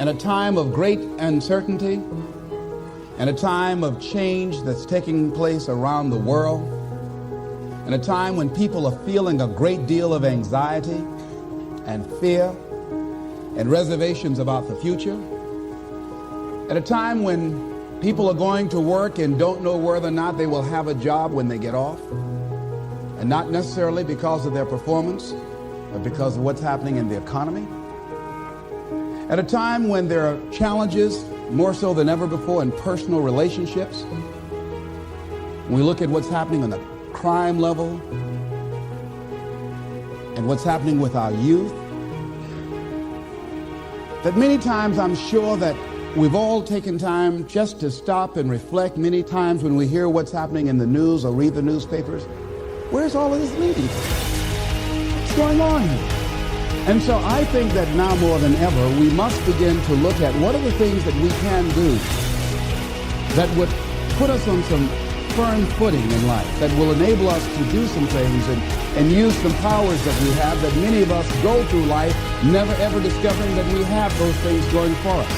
In a time of great uncertainty, in a time of change that's taking place around the world, in a time when people are feeling a great deal of anxiety and fear and reservations about the future, at a time when people are going to work and don't know whether or not they will have a job when they get off, and not necessarily because of their performance, but because of what's happening in the economy. At a time when there are challenges, more so than ever before, in personal relationships. When we look at what's happening on the crime level and what's happening with our youth, that many times I'm sure that we've all taken time just to stop and reflect. Many times when we hear what's happening in the news or read the newspapers, where's all of this leading to? What's going on here? And so I think that now more than ever, we must begin to look at what are the things that we can do that would put us on some firm footing in life, that will enable us to do some things and use some powers that we have, that many of us go through life never ever discovering that we have those things going for us.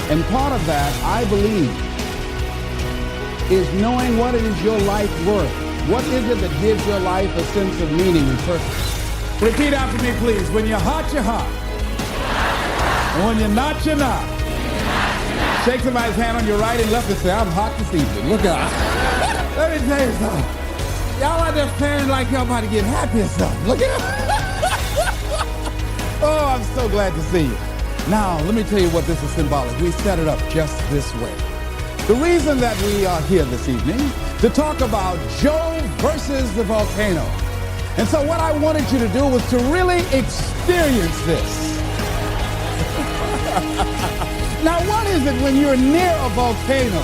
And part of that, I believe, is knowing what it is your life worth. What is it that gives your life a sense of meaning and purpose? Repeat after me, please. When you're hot, you're hot. And when you're not, you're not. Shake somebody's hand on your right and left and say, I'm hot this evening. Look out. Let me tell you something. Y'all out there feeling like y'all about to get happy or something. Look at Oh, I'm so glad to see you. Now, let me tell you what this is symbolic. We set it up just this way. The reason that we are here this evening to talk about Joe versus the volcano. And so what I wanted you to do was to really experience this. Now, what is it when you're near a volcano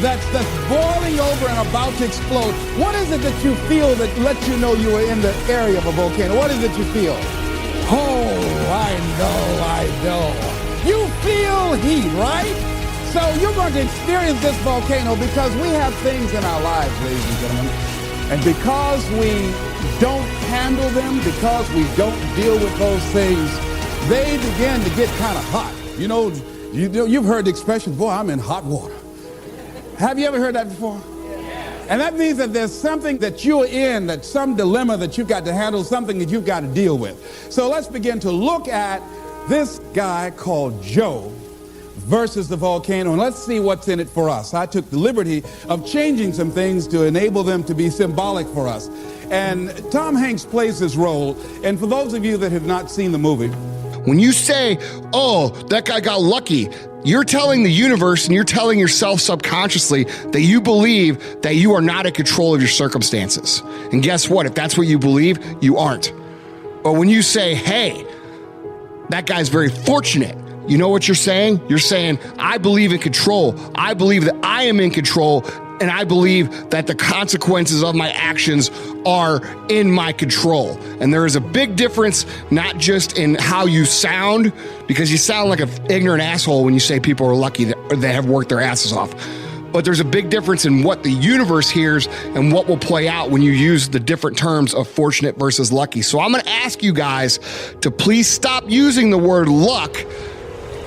that's boiling over and about to explode? What is it that you feel that lets you know you are in the area of a volcano? What is it you feel? Oh, I know. You feel heat, right? So you're going to experience this volcano because we have things in our lives, ladies and gentlemen. And because we don't handle them, because we don't deal with those things, they begin to get kind of hot. You know, you've heard the expression, boy, I'm in hot water. Have you ever heard that before? And that means that there's something that you're in, that some dilemma that you've got to handle, something that you've got to deal with. So let's begin to look at this guy called Joe versus the volcano, and let's see what's in it for us. I took the liberty of changing some things to enable them to be symbolic for us. And Tom Hanks plays this role, and for those of you that have not seen the movie, when you say, oh, that guy got lucky, you're telling the universe and you're telling yourself subconsciously that you believe that you are not in control of your circumstances. And guess what? If that's what you believe, you aren't. But when you say, hey, that guy's very fortunate, you know what you're saying? You're saying, I believe in control. I believe that I am in control, and I believe that the consequences of my actions are in my control. And there is a big difference, not just in how you sound, because you sound like an ignorant asshole when you say people are lucky that they have worked their asses off. But there's a big difference in what the universe hears and what will play out when you use the different terms of fortunate versus lucky. So I'm going to ask you guys to please stop using the word luck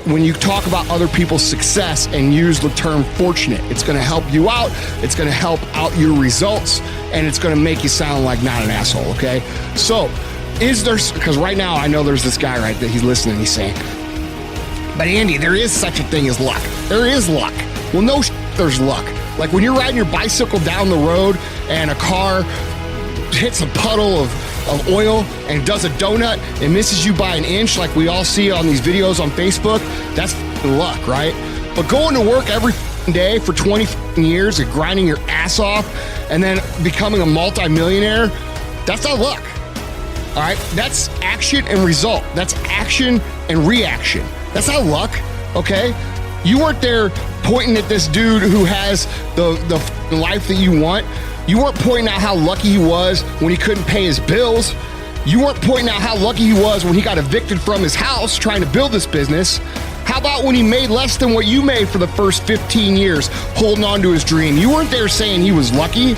when you talk about other people's success and use the term fortunate. It's going to help you out. It's going to help out your results, and it's going to make you sound like not an asshole, okay? So is there, because right now I know there's this guy, right, that he's listening, he's saying, but Andy, there is such a thing as luck. There is luck. Well, no, there's luck. Like when you're riding your bicycle down the road and a car hits a puddle of oil and does a donut and misses you by an inch, like we all see on these videos on Facebook, that's luck, right? But going to work every day for 20 years and grinding your ass off and then becoming a multimillionaire, that's not luck. All right, that's action and result. That's action and reaction. That's not luck, okay? You weren't there pointing at this dude who has the life that you want. You weren't pointing out how lucky he was when he couldn't pay his bills. You weren't pointing out how lucky he was when he got evicted from his house trying to build this business. How about when he made less than what you made for the first 15 years holding on to his dream? You weren't there saying he was lucky.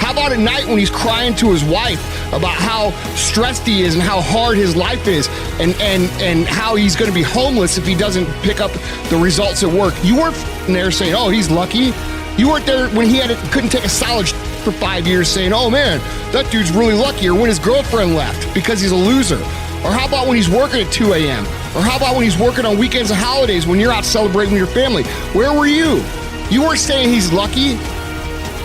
How about at night when he's crying to his wife about how stressed he is and how hard his life is and how he's going to be homeless if he doesn't pick up the results at work? You weren't there saying, oh, he's lucky. You weren't there when he couldn't take a solid for 5 years saying, oh man, that dude's really lucky, or when his girlfriend left because he's a loser. Or how about when he's working at 2 a.m.? Or how about when he's working on weekends and holidays when you're out celebrating with your family? Where were you? You weren't saying he's lucky,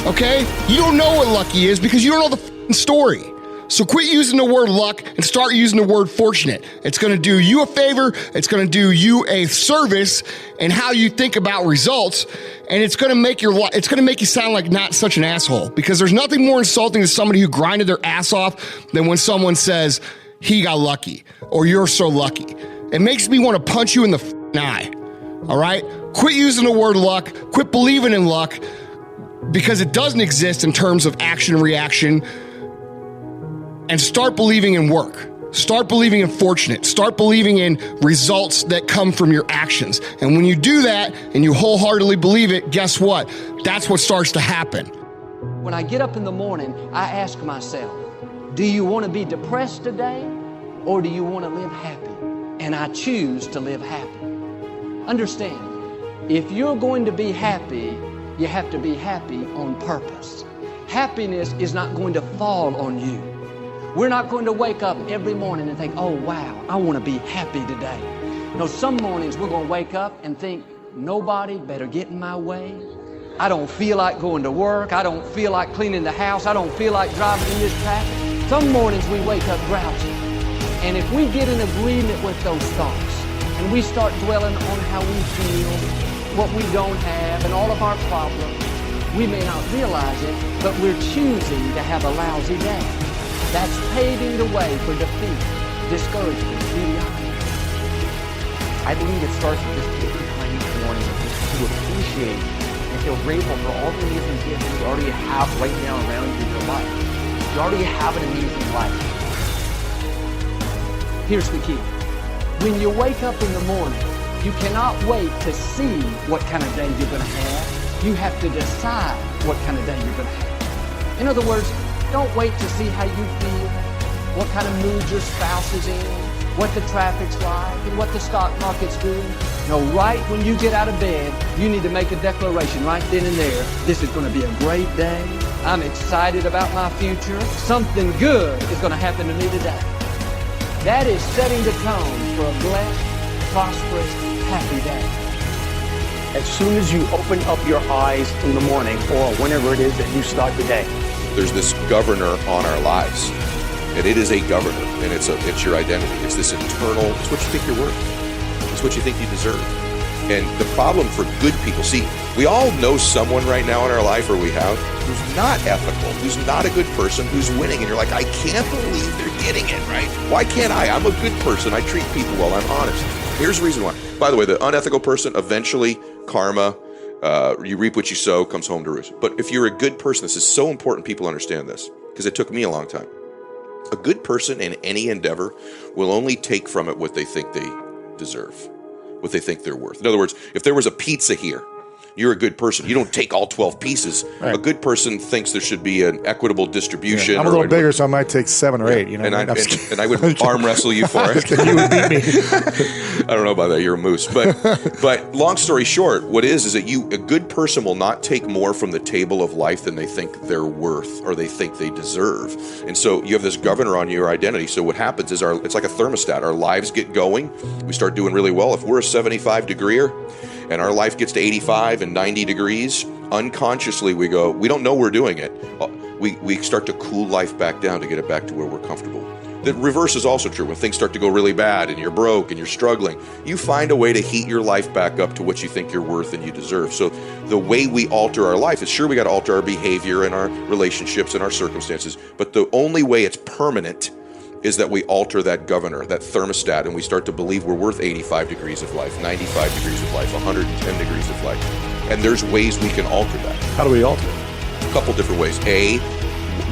okay? You don't know what lucky is because you don't know the story. So quit using the word luck and start using the word fortunate. It's going to do you a favor. It's going to do you a service in how you think about results. And it's going to make you sound like not such an asshole, because there's nothing more insulting to somebody who grinded their ass off than when someone says he got lucky or you're so lucky. It makes me want to punch you in the eye. All right? Quit using the word luck. Quit believing in luck, because it doesn't exist in terms of action and reaction. And start believing in work. Start believing in fortunate. Start believing in results that come from your actions. And when you do that and you wholeheartedly believe it, guess what? That's what starts to happen. When I get up in the morning, I ask myself, do you want to be depressed today, or do you want to live happy? And I choose to live happy. Understand, if you're going to be happy, you have to be happy on purpose. Happiness is not going to fall on you. We're not going to wake up every morning and think, oh wow, I want to be happy today. No, some mornings we're going to wake up and think, nobody better get in my way. I don't feel like going to work. I don't feel like cleaning the house. I don't feel like driving in this traffic. Some mornings we wake up grouchy. And if we get in agreement with those thoughts and we start dwelling on how we feel, what we don't have, and all of our problems, we may not realize it, but we're choosing to have a lousy day. That's paving the way for defeat, discouragement, mediocrity. I believe it starts with just taking time each morning to appreciate and feel grateful for all the amazing gifts you already have right now around you in your life. You already have an amazing life. Here's the key. When you wake up in the morning, you cannot wait to see what kind of day you're going to have. You have to decide what kind of day you're going to have. In other words, don't wait to see how you feel, what kind of mood your spouse is in, what the traffic's like, and what the stock market's doing. No, right when you get out of bed, you need to make a declaration right then and there. This is going to be a great day. I'm excited about my future. Something good is going to happen to me today. That is setting the tone for a blessed, prosperous, happy day. As soon as you open up your eyes in the morning or whenever it is that you start the day, there's this governor on our lives, and it is a governor, and it's your identity. It's this internal, it's what you think you're worth. It's what you think you deserve. And the problem for good people, see, we all know someone right now in our life, or we have, who's not ethical, who's not a good person, who's winning, and you're like, I can't believe they're getting it, right? Why can't I? I'm a good person. I treat people well. I'm honest. Here's the reason why. By the way, the unethical person, eventually, karma, you reap what you sow, comes home to roost. But if you're a good person, this is so important people understand this, because it took me a long time. A good person in any endeavor will only take from it what they think they deserve, what they think they're worth. In other words, if there was a pizza here, you're a good person. You don't take all 12 pieces. Right. A good person thinks there should be an equitable distribution. Yeah, I'm a little bigger, so I might take 7 or 8. You know, and I would arm wrestle you for it. You would beat me. I don't know about that. You're a moose. But long story short, what is that a good person will not take more from the table of life than they think they're worth or they think they deserve. And so you have this governor on your identity. So what happens is it's like a thermostat. Our lives get going. We start doing really well. If we're a 75 degreeer, and our life gets to 85 and 90 degrees, unconsciously we go, we don't know we're doing it. We start to cool life back down to get it back to where we're comfortable. The reverse is also true. When things start to go really bad and you're broke and you're struggling, you find a way to heat your life back up to what you think you're worth and you deserve. So the way we alter our life is, sure, we got to alter our behavior and our relationships and our circumstances, but the only way it's permanent is that we alter that governor, that thermostat, and we start to believe we're worth 85 degrees of life, 95 degrees of life, 110 degrees of life. And there's ways we can alter that. How do we alter it? A couple different ways.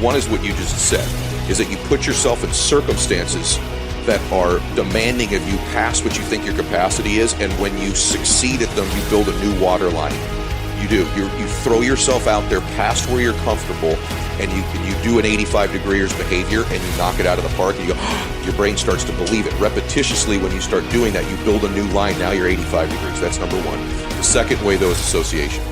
One is what you just said, is that you put yourself in circumstances that are demanding of you past what you think your capacity is, and when you succeed at them, you build a new water line. You do. You throw yourself out there past where you're comfortable, and you do an 85 degrees behavior and you knock it out of the park and you go, your brain starts to believe it. Repetitiously, when you start doing that, you build a new line. Now you're 85 degrees. That's number one. The second way, though, is association.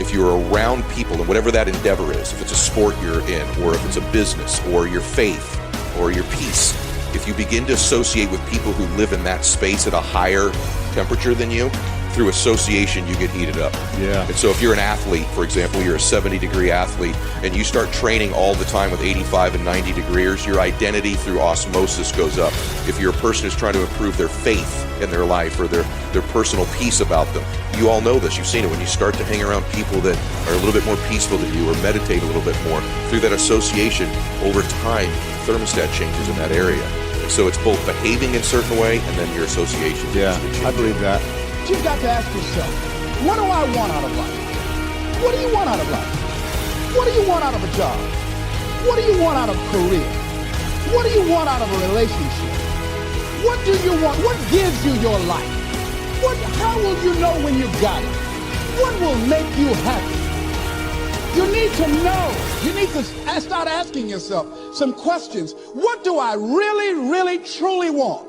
If you're around people, and whatever that endeavor is, if it's a sport you're in, or if it's a business, or your faith, or your peace, if you begin to associate with people who live in that space at a higher temperature than you, through association, you get heated up. Yeah. And so if you're an athlete, for example, you're a 70-degree athlete, and you start training all the time with 85 and 90 degrees, your identity through osmosis goes up. If you're a person who's trying to improve their faith in their life or their personal peace about them, you all know this. You've seen it. When you start to hang around people that are a little bit more peaceful than you or meditate a little bit more, through that association, over time, thermostat changes in that area. And so it's both behaving in a certain way and then your association. Yeah, I believe that. You've got to ask yourself, what do I want out of life? What do you want out of life? What do you want out of a job? What do you want out of a career? What do you want out of a relationship? What do you want? What gives you your life? How will you know when you got it? What will make you happy? You need to know. You need to start asking yourself some questions. What do I really, really, truly want?